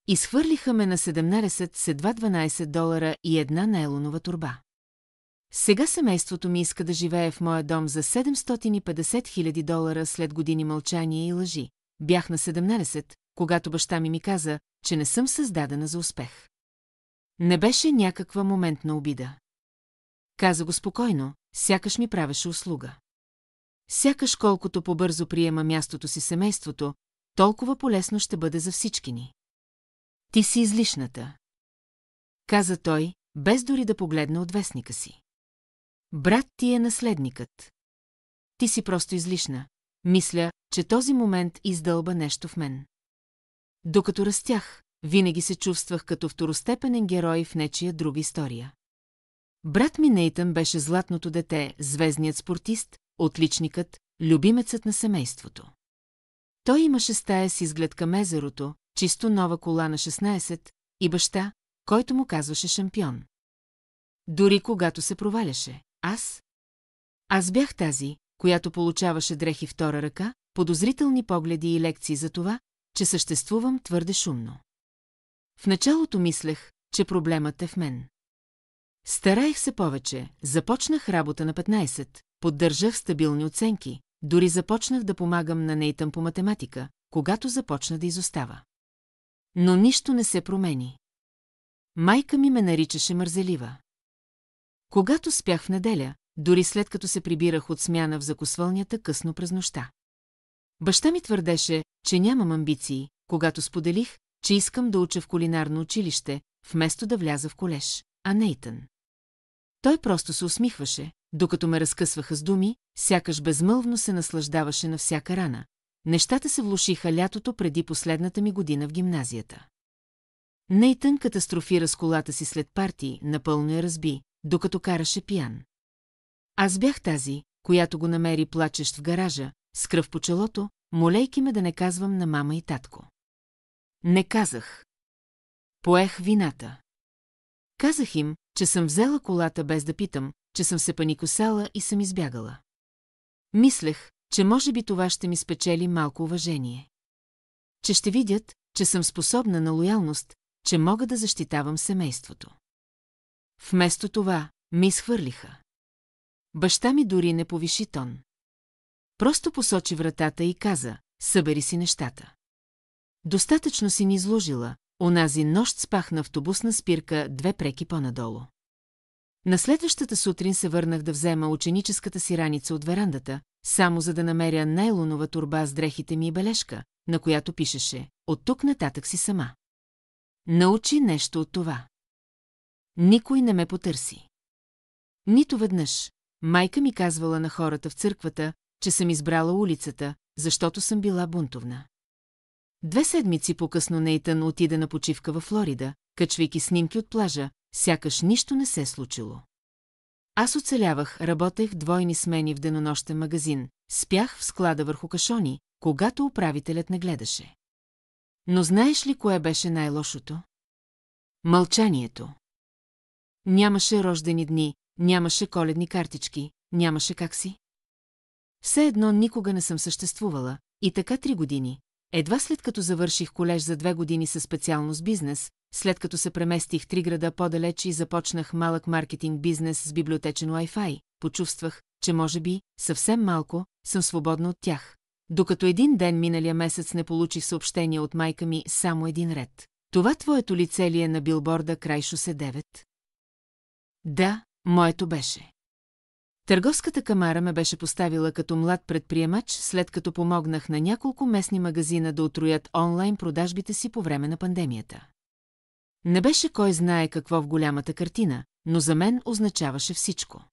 Изхвърлиха ме на 17 с едва $12 и една нейлонова торба. Сега семейството ми иска да живее в моя дом за $750,000 след години мълчание и лъжи. Бях на 17, когато баща ми каза, че не съм създадена за успех. Не беше някаква моментна обида. Каза го спокойно, сякаш ми правеше услуга. Сякаш колкото по-бързо приема мястото си семейството, толкова полезно ще бъде за всички ни. Ти си излишната. Каза той, без дори да погледне от вестника си. Брат ти е наследникът. Ти си просто излишна. Мисля, че този момент издълба нещо в мен. Докато растях, винаги се чувствах като второстепенен герой в нечия друга история. Брат ми Нейтън беше златното дете, звездният спортист, отличникът, любимецът на семейството. Той имаше стая с изглед към езерото, чисто нова кола на 16 и баща, който му казваше шампион. Дори когато се проваляше, аз бях тази, която получаваше дрехи втора ръка, подозрителни погледи и лекции за това, че съществувам твърде шумно. В началото мислех, че проблемът е в мен. Стараех се повече, започнах работа на 15, поддържах стабилни оценки, дори започнах да помагам на Нейтън по математика, когато започна да изостава. Но нищо не се промени. Майка ми ме наричаше мързелива. Когато спях в неделя, дори след като се прибирах от смяна в закусвалнята късно през нощта. Баща ми твърдеше, че нямам амбиции, когато споделих, че искам да уча в кулинарно училище, вместо да вляза в колеж, а Нейтън. Той просто се усмихваше, докато ме разкъсваха с думи, сякаш безмълвно се наслаждаваше на всяка рана. Нещата се влошиха лятото преди последната ми година в гимназията. Нейтън катастрофира с колата си след парти, напълно я разби, докато караше пиян. Аз бях тази, която го намери плачещ в гаража, с кръв по челото, молейки ме да не казвам на мама и татко. Не казах. Поех вината. Казах им, че съм взела колата без да питам, че съм се паникосала и съм избягала. Мислех, че може би това ще ми спечели малко уважение. Че ще видят, че съм способна на лоялност, че мога да защитавам семейството. Вместо това ми изхвърлиха. Баща ми дори не повиши тон. Просто посочи вратата и каза, събери си нещата. Достатъчно си ни изложила, онази нощ спах на автобусна спирка 2 преки по-надолу. На следващата сутрин се върнах да взема ученическата си раница от верандата, само за да намеря нейлонова торба с дрехите ми и бележка, на която пишеше, от тук нататък си сама. Научи нещо от това. Никой не ме потърси. Нито веднъж. Майка ми казвала на хората в църквата, че съм избрала улицата, защото съм била бунтовна. 2 седмици по-късно Нейтън отида на почивка във Флорида, качвайки снимки от плажа, сякаш нищо не се случило. Аз оцелявах, работех двойни смени в денонощен магазин, спях в склада върху кашони, когато управителят не гледаше. Но знаеш ли кое беше най-лошото? Мълчанието. Нямаше рождени дни, нямаше коледни картички, нямаше как си. Все едно никога не съм съществувала, и така 3 години. Едва след като завърших колеж за 2 години със специалност бизнес, след като се преместих 3 града по-далеч и започнах малък маркетинг бизнес с библиотечен Wi-Fi, почувствах, че може би, съвсем малко, съм свободна от тях. Докато един ден миналия месец не получих съобщение от майка ми само един ред. Това твоето лице ли е на билборда край шосе 9? Да, моето беше. Търговската камара ме беше поставила като млад предприемач, след като помогнах на няколко местни магазина да утроят онлайн продажбите си по време на пандемията. Не беше кой знае какво в голямата картина, но за мен означаваше всичко.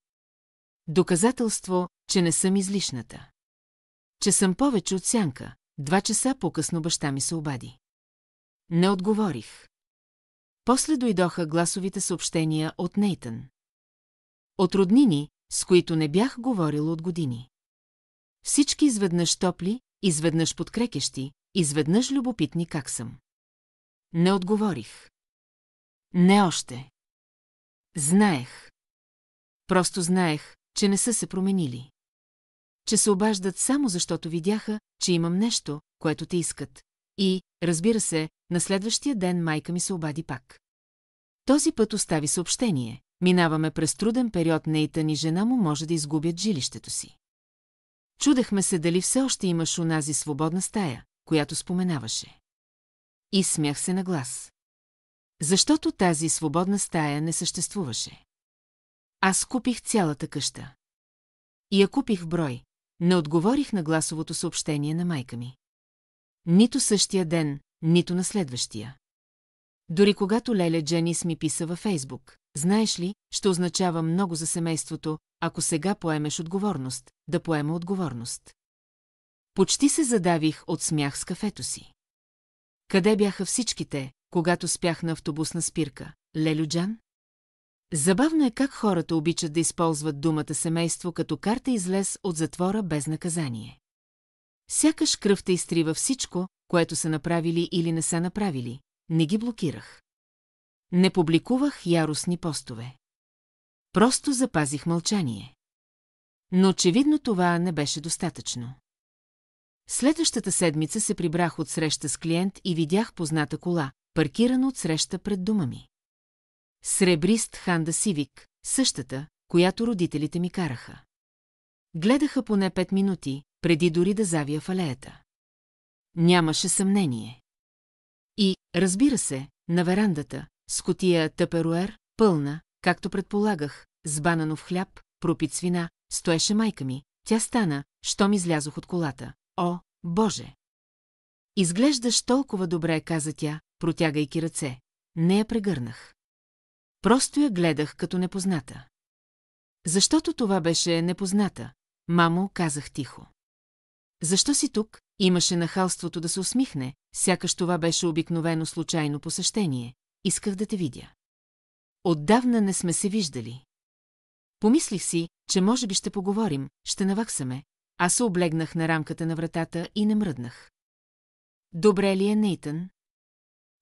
Доказателство, че не съм излишната. Че съм повече от сянка. 2 часа по-късно баща ми се обади. Не отговорих. После дойдоха гласовите съобщения от Нейтън. От роднини, с които не бях говорила от години. Всички изведнъж топли, изведнъж подкрекещи, изведнъж любопитни как съм. Не отговорих. Не още. Знаех. Просто знаех, че не са се променили. Че се обаждат само защото видяха, че имам нещо, което те искат. И, разбира се, на следващия ден майка ми се обади пак. Този път остави съобщение. Минаваме през труден период, Нейтън и жена му може да изгубят жилището си. Чудехме се дали все още имаш онази свободна стая, която споменаваше. И смях се на глас. Защото тази свободна стая не съществуваше. Аз купих цялата къща. И я купих в брой. Не отговорих на гласовото съобщение на майка ми. Нито същия ден, нито на следващия. Дори когато леля Дженис ми писа във Фейсбук, знаеш ли, ще означава много за семейството, ако сега поемеш отговорност, да поема отговорност. Почти се задавих от смях с кафето си. Къде бяха всичките, когато спях на автобусна спирка, Лелю Джан? Забавно е как хората обичат да използват думата семейство като карта излез от затвора без наказание. Сякаш кръвта изтрива всичко, което са направили или не са направили. Не ги блокирах. Не публикувах яростни постове. Просто запазих мълчание. Но очевидно това не беше достатъчно. Следващата седмица се прибрах от среща с клиент и видях позната кола, паркирана отсреща пред дома ми. Сребрист Ханда Сивик, същата, която родителите ми караха. Гледаха поне 5 минути, преди дори да завия в алеята. Нямаше съмнение. И, разбира се, на верандата, с кутия тъперуер, пълна, както предполагах, с бананов хляб, пропит с вина, стоеше майка ми. Тя стана, щом излязох от колата. О, Боже! Изглеждаш толкова добре, каза тя, протягайки ръце. Не я прегърнах. Просто я гледах като непозната. Защото това беше непозната, мамо, казах тихо. Защо си тук? Имаше нахалството да се усмихне, сякаш това беше обикновено случайно посещение. Исках да те видя. Отдавна не сме се виждали. Помислих си, че може би ще поговорим, ще наваксаме. Аз се облегнах на рамката на вратата и не мръднах. Добре ли е, Нейтън?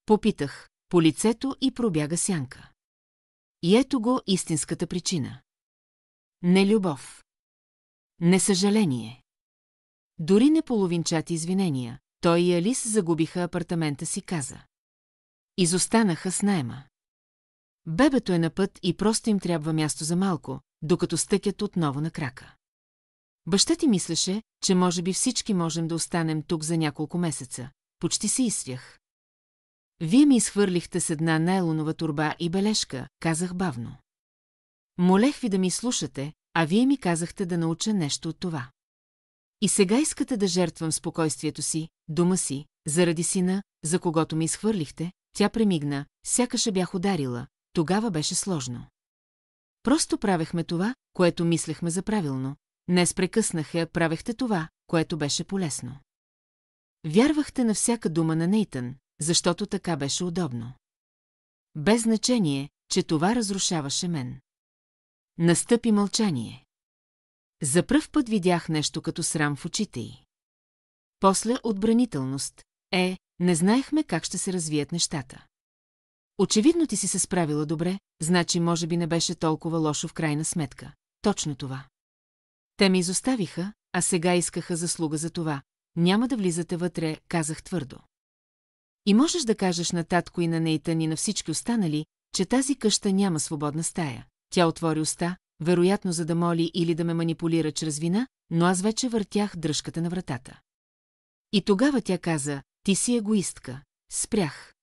Попитах, по лицето и пробяга сянка. И ето го истинската причина. Не любов. Не съжаление. Дори не половинчати извинения. Той и Алис загубиха апартамента си, каза. Изостанаха с наема. Бебето е на път и просто им трябва място за малко, докато стъкят отново на крака. Баща ти мислеше, че може би всички можем да останем тук за няколко месеца. Почти се изсвях. Вие ми изхвърлихте с една найлонова торба и бележка, казах бавно. Молех ви да ми слушате, а вие ми казахте да науча нещо от това. И сега искате да жертвам спокойствието си, дома си, заради сина, за когото ми изхвърлихте. Тя премигна, сякаш я бях ударила. Тогава беше сложно. Просто правехме това, което мислехме за правилно. Днес прекъснах я, правехте това, което беше полезно. Вярвахте на всяка дума на Нейтън, защото така беше удобно. Без значение, че това разрушаваше мен. Настъпи мълчание. За пръв път видях нещо като срам в очите й. После отбранителност. Не знаехме как ще се развият нещата. Очевидно ти си се справила добре, значи може би не беше толкова лошо в крайна сметка. Точно това. Те ми изоставиха, а сега искаха заслуга за това. Няма да влизате вътре, казах твърдо. И можеш да кажеш на татко и на Нейтън и на всички останали, че тази къща няма свободна стая. Тя отвори уста, вероятно за да моли или да ме манипулира чрез вина, но аз вече въртях дръжката на вратата. И тогава тя каза, ти си егоистка. Спрях.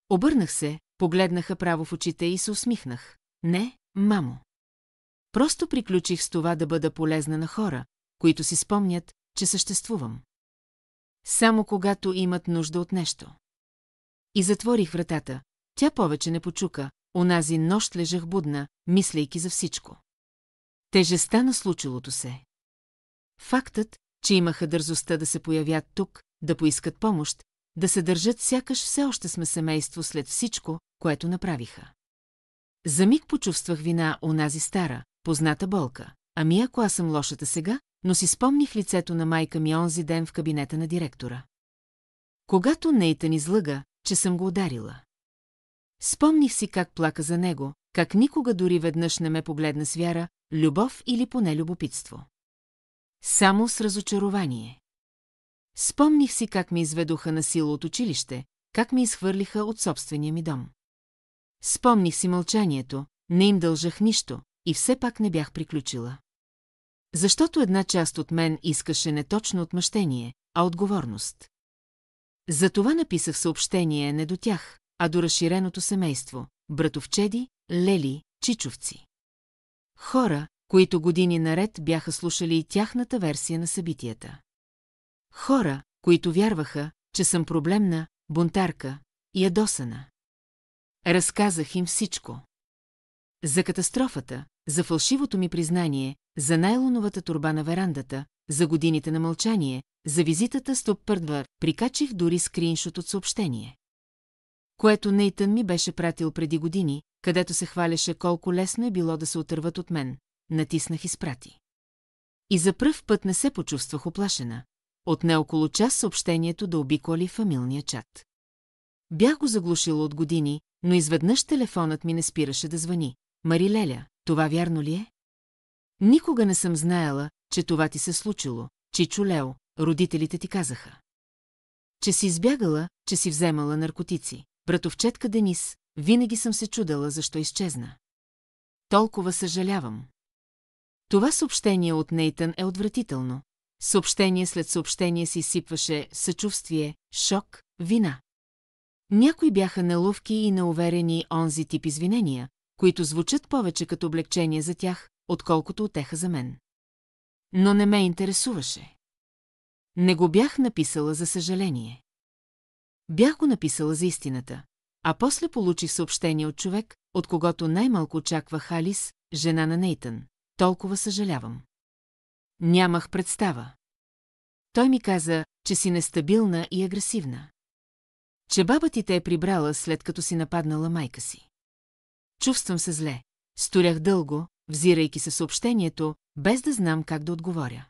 Обърнах се, погледнаха право в очите и се усмихнах. Не, мамо. Просто приключих с това да бъда полезна на хора, които си спомнят, че съществувам. Само когато имат нужда от нещо. И затворих вратата. Тя повече не почука. Онази нощ лежах будна, мислейки за всичко. Тежестта на случилото се. Фактът, че имаха дързостта да се появят тук, да поискат помощ, да се държат сякаш все още сме семейство след всичко, което направиха. За миг почувствах вина, онази стара, позната болка. Ами ако аз съм лошата сега, но си спомних лицето на майка ми онзи ден в кабинета на директора. Когато Нейтън излъга, че съм го ударила. Спомних си как плака за него, как никога дори веднъж не ме погледна с вяра, любов или поне любопитство. Само с разочарование. Спомних си как ме изведоха на сила от училище, как ме изхвърлиха от собствения ми дом. Спомних си мълчанието, не им дължах нищо и все пак не бях приключила. Защото една част от мен искаше не точно отмъщение, а отговорност. Затова написах съобщение не до тях, а до разширеното семейство, братовчеди, лели, чичовци. Хора, които години наред бяха слушали и тяхната версия на събитията. Хора, които вярваха, че съм проблемна, бунтарка, ядосана. Разказах им всичко. За катастрофата, за фалшивото ми признание, за найлоновата торба на верандата, за годините на мълчание, за визитата с Топпърдвър, прикачих дори скриншот от съобщение. Което Нейтън ми беше пратил преди години, където се хваляше колко лесно е било да се отърват от мен. Натиснах изпрати. И за пръв път не се почувствах оплашена. Отне около час съобщението да обиколи фамилния чат. Бях го заглушила от години, но изведнъж телефонът ми не спираше да звъни. Марилеля, това вярно ли е? Никога не съм знаела, че това ти се случило. Чичо Лео, родителите ти казаха. Че си избягала, че си вземала наркотици. Братовчетка Денис, винаги съм се чудела защо изчезна. Толкова съжалявам. Това съобщение от Нейтън е отвратително. Съобщение след съобщение се изсипваше съчувствие, шок, вина. Някои бяха неловки и неуверени онзи тип извинения, които звучат повече като облегчение за тях, отколкото утеха за мен. Но не ме интересуваше. Не го бях написала за съжаление. Бях го написала за истината, а после получих съобщение от човек, от когото най-малко очаквах Алис, жена на Нейтън. Толкова съжалявам. Нямах представа. Той ми каза, че си нестабилна и агресивна. Че баба ти те е прибрала, след като си нападнала майка си. Чувствам се зле. Сторях дълго, взирайки се съобщението, без да знам как да отговоря.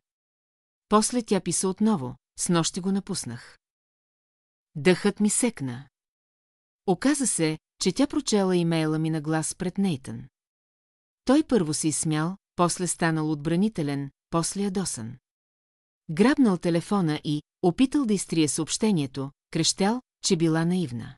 После тя писа отново, снощи го напуснах. Дъхът ми секна. Оказа се, че тя прочела имейла ми на глас пред Нейтън. Той първо се изсмял, после станал отбранителен, после ядосан. Грабнал телефона и опитал да изтрие съобщението, крещял, че била наивна.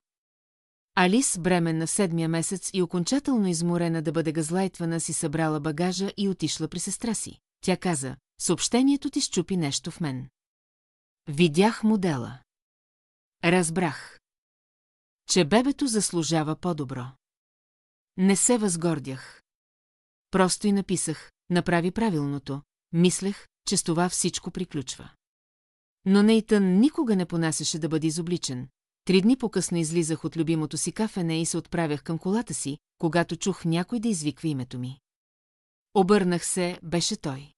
Алис, бременна в 7-я месец и окончателно изморена да бъде газлайтвана, си събрала багажа и отишла при сестра си. Тя каза, съобщението ти счупи нещо в мен. Видях модела. Разбрах, че бебето заслужава по-добро. Не се възгордях. Просто и написах, направи правилното, мислех, че с това всичко приключва. Но Нейтън никога не понасяше да бъде изобличен. 3 дни по-късно излизах от любимото си кафене и се отправях към колата си, когато чух някой да извиква името ми. Обърнах се, беше той.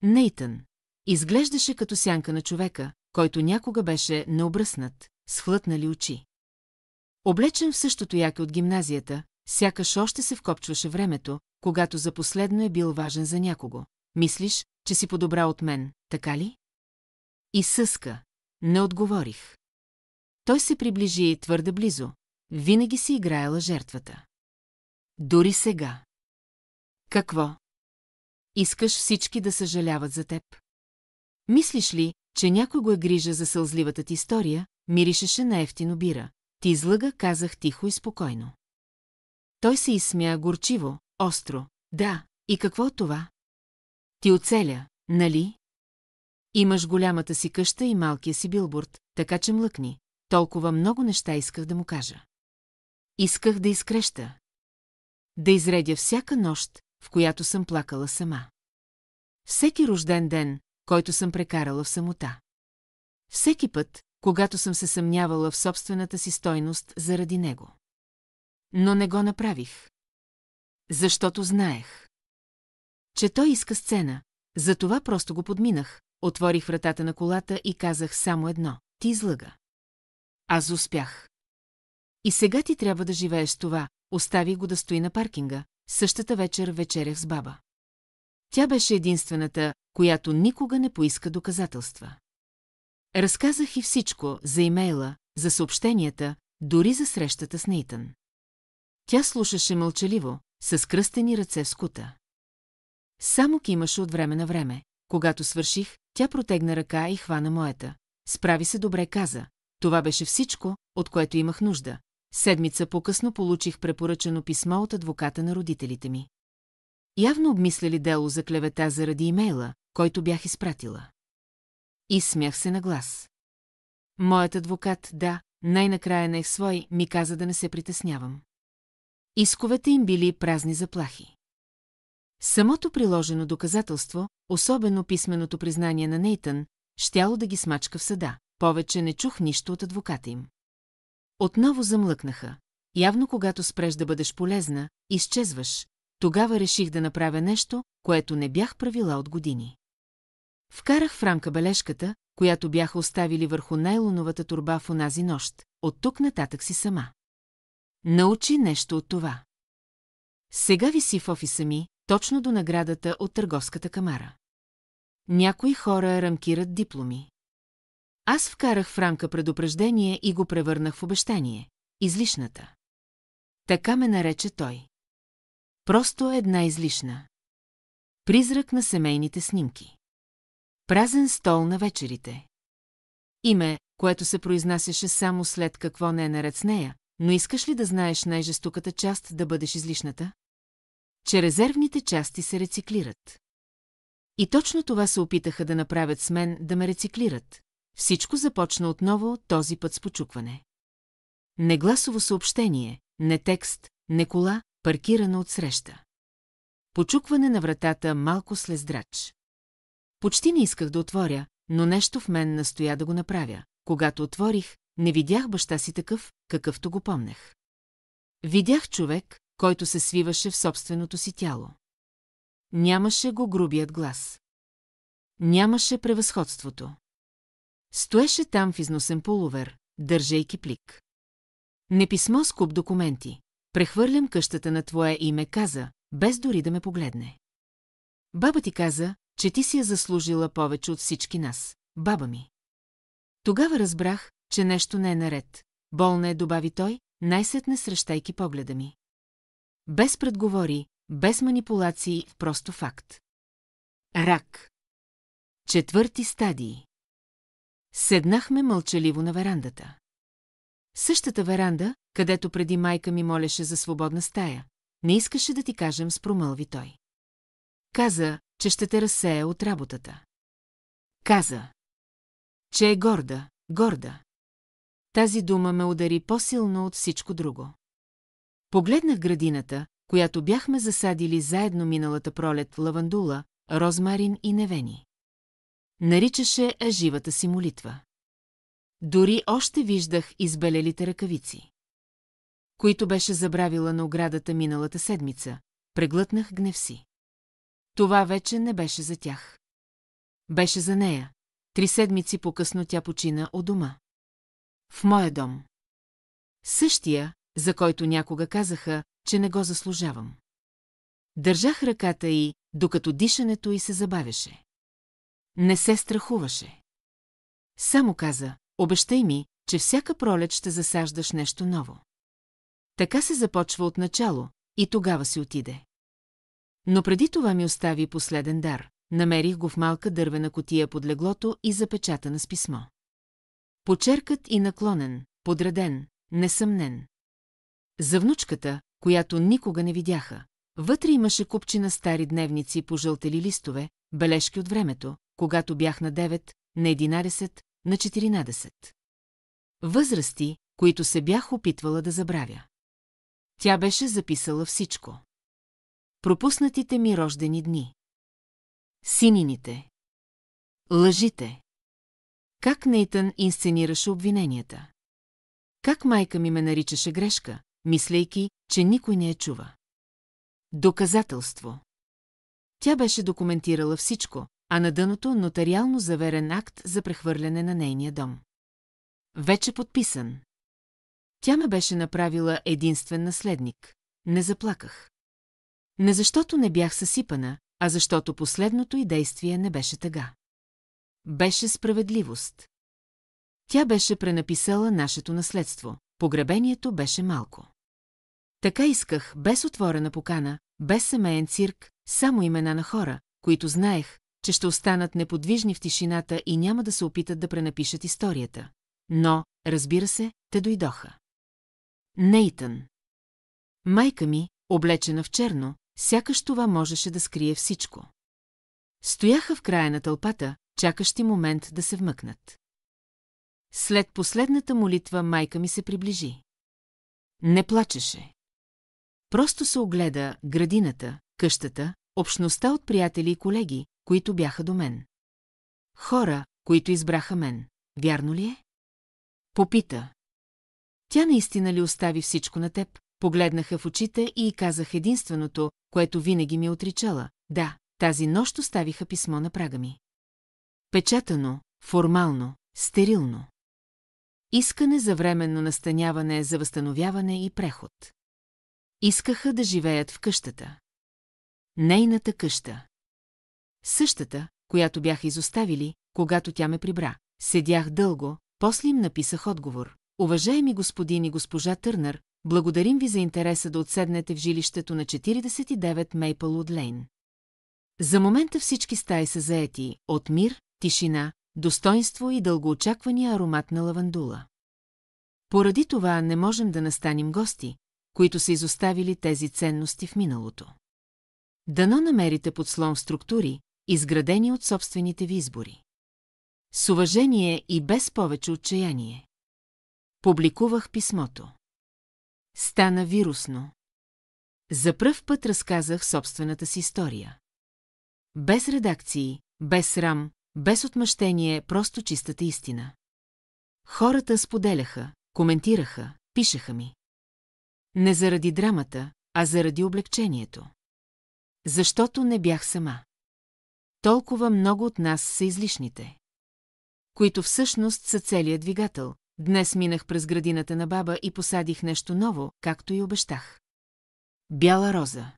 Нейтън. Изглеждаше като сянка на човека, който някога беше необръснат, с хлътнали очи. Облечен в същото яке от гимназията, сякаш още се вкопчваше времето, когато за последно е бил важен за някого. Мислиш, че си по-добра от мен, така ли? И съска. Не отговорих. Той се приближи твърде близо. Винаги си играела жертвата. Дори сега. Какво? Искаш всички да съжаляват за теб? Мислиш ли, че някой го е грижа за сълзливата ти история, миришеше на ефтино бира. Ти излъга, казах тихо и спокойно. Той се изсмя горчиво, остро. Да, и какво от това? Ти оцеля, нали? Имаш голямата си къща и малкия си билборд, така че млъкни. Толкова много неща исках да му кажа. Исках да изкреща. Да изредя всяка нощ, в която съм плакала сама. Всеки рожден ден, който съм прекарала в самота. Всеки път, когато съм се съмнявала в собствената си стойност заради него. Но не го направих. Защото знаех, че той иска сцена, затова просто го подминах, отворих вратата на колата и казах само едно – ти излъга. Аз успях. И сега ти трябва да живееш с това, оставих го да стои на паркинга, същата вечер вечерях с баба. Тя беше единствената, която никога не поиска доказателства. Разказах и всичко за имейла, за съобщенията, дори за срещата с Нейтън. Тя слушаше мълчаливо, с кръстени ръце в скута. Само кимаше от време на време. Когато свърших, тя протегна ръка и хвана моята. Справи се добре, каза. това беше всичко, от което имах нужда. Седмица по-късно получих препоръчано писмо от адвоката на родителите ми. Явно обмисляли дело за клевета заради имейла, който бях изпратила. И смях се на глас. Моят адвокат, да, най-накрая нех свой, ми каза да не се притеснявам. Исковете им били празни заплахи. Самото приложено доказателство, особено писменото признание на Нейтън, щяло да ги смачка в съда. Повече не чух нищо от адвоката им. Отново замлъкнаха. Явно когато спреш да бъдеш полезна, изчезваш. Тогава реших да направя нещо, което не бях правила от години. Вкарах в рамка бележката, която бяха оставили върху найлоновата торба в онази нощ. От тук нататък си сама. Научи нещо от това. Сега виси в офиса ми, точно до наградата от търговската камара. Някои хора рамкират дипломи. Аз вкарах в рамка предупреждение и го превърнах в обещание. Излишната. Така ме нарече той. Просто една излишна. Призрак на семейните снимки. Празен стол на вечерите. Име, което се произнасяше само след какво не е наред с нея, но искаш ли да знаеш най-жестоката част да бъдеш излишната? Че резервните части се рециклират. И точно това се опитаха да направят с мен, да ме рециклират. Всичко започна отново, този път с почукване. Не гласово съобщение, не текст, не кола, паркирана отсреща. Почукване на вратата малко след здрач. Почти не исках да отворя, но нещо в мен настоя да го направя. Когато отворих, не видях баща си такъв, какъвто го помнех. Видях човек, който се свиваше в собственото си тяло. Нямаше го грубият глас. Нямаше превъзходството. Стоеше там в износен пуловер, държейки плик. Не писмо с куп документи. Прехвърлям къщата на твое име, каза, без дори да ме погледне. Баба ти каза, че ти си я заслужила повече от всички нас. Баба ми. Тогава разбрах, че нещо не е наред. Болна е, добави той, най-сетне срещайки погледа ми. Без предговори, без манипулации, просто факт. Рак. 4 стадии. Седнахме мълчаливо на верандата. Същата веранда, където преди майка ми молеше за свободна стая, не искаше да ти кажем, спромълви той. Каза, че ще те разсея от работата. Каза, че е горда, горда. Тази дума ме удари по-силно от всичко друго. Погледнах градината, която бяхме засадили заедно миналата пролет, лавандула, розмарин и невени. Наричаше живата си молитва. Дори още виждах избелелите ръкавици, които беше забравила на оградата миналата седмица. Преглътнах гнев си. Това вече не беше за тях. Беше за нея. 3 седмици по-късно тя почина у дома. В моя дом. Същия, за който някога казаха, че не го заслужавам. Държах ръката й, докато дишането й се забавяше. Не се страхуваше. Само каза, обещай ми, че всяка пролет ще засаждаш нещо ново. Така се започва от начало, и тогава си отиде. Но преди това ми остави последен дар. Намерих го в малка дървена кутия под леглото и запечатана с писмо. Почеркът и наклонен, подреден, несъмнен. За внучката, която никога не видяха. Вътре имаше купчина стари дневници, пожълтели листове, бележки от времето, когато бях на 9, на 11, на 14. Възрасти, които се бях опитвала да забравя. Тя беше записала всичко. Пропуснатите ми рождени дни. Синините. Лъжите. Как Нейтън инсценираше обвиненията. Как майка ми ме наричаше грешка, мислейки, че никой не я чува. Доказателство. Тя беше документирала всичко, а на дъното нотариално заверен акт за прехвърляне на нейния дом. Вече подписан. Тя ме беше направила единствен наследник. Не заплаках. Не защото не бях съсипана, а защото последното й действие не беше тъга. Беше справедливост. Тя беше пренаписала нашето наследство. Погребението беше малко. Така исках, без отворена покана, без семейен цирк, само имена на хора, които знаех, че ще останат неподвижни в тишината и няма да се опитат да пренапишат историята. но, разбира се, те дойдоха. Нейтън. Майка ми, облечена в черно, сякаш това можеше да скрие всичко. Стояха в края на тълпата, чакащи момент да се вмъкнат. След последната молитва майка ми се приближи. Не плачеше. Просто се огледа градината, къщата, общността от приятели и колеги, които бяха до мен. Хора, които избраха мен. Вярно ли е? Попита. Тя наистина ли остави всичко на теб? Погледнаха в очите и казах единственото, което винаги ми отричала. Да, тази нощ оставиха писмо на прага ми. Печатано, формално, стерилно. Искане за временно настаняване, за възстановяване и преход. Искаха да живеят в къщата. Нейната къща. Същата, която бяха изоставили, когато тя ме прибра. Седях дълго, после им написах отговор. Уважаеми господин и госпожа Търнър, благодарим ви за интереса да отседнете в жилището на 49 Мейпълвуд Лейн. За момента всички стаи са заети от мир, тишина, достоинство и дългоочаквания аромат на лавандула. Поради това не можем да настаним гости, които са изоставили тези ценности в миналото. Дано намерите подслон в структури, изградени от собствените ви избори. С уважение и без повече отчаяние. Публикувах писмото. Стана вирусно. За пръв път разказах собствената си история. Без редакции, без срам, без отмъщение, просто чистата истина. Хората споделяха, коментираха, пишеха ми. Не заради драмата, а заради облегчението. Защото не бях сама. Толкова много от нас са излишните, които всъщност са целият двигател. Днес минах през градината на баба и посадих нещо ново, както и обещах. Бяла роза.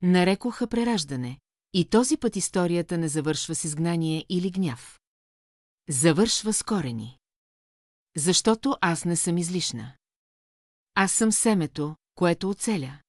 Нарекоха прераждане, и този път историята не завършва с изгнание или гняв. Завършва с корени. Защото аз не съм излишна. Аз съм семето, което оцеля.